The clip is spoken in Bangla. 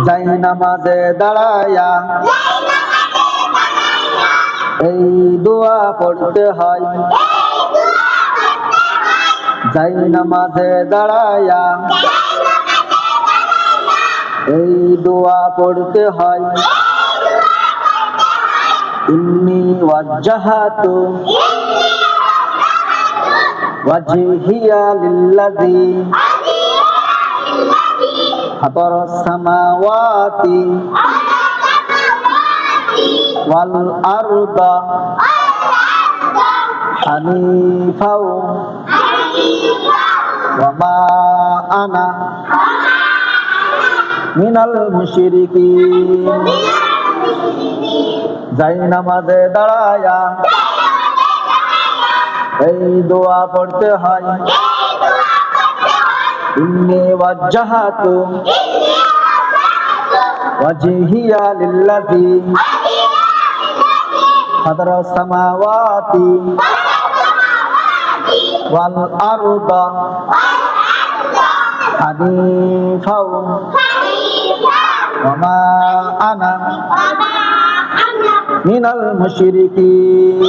যাই নামাজে দাঁড়ায়া এই দোয়া পড়তে হয়। যাই নামাজে দাঁড়ায়া এই দোয়া পড়তে হয়। ইন্নী ওয়াজ্জাহাতু ওয়াজহিয়া লিল্লাযী ফাতারাস সামাওয়াতি ওয়াল আরদা হানিফাও ওয়া মা আনা মিনাল মুশরিকিন। যাই নামাজে দাঁড়ায়া এই দোয়া পড়তে হয়। ইন্নী ওয়াজ্জাহাতু ওয়াজহিয়া লিল্লাযী ফাতারাস সামাওয়াতি ওয়াল আরদা হানিফাও ওয়া মা আনা মিনাল মুশরিকিন।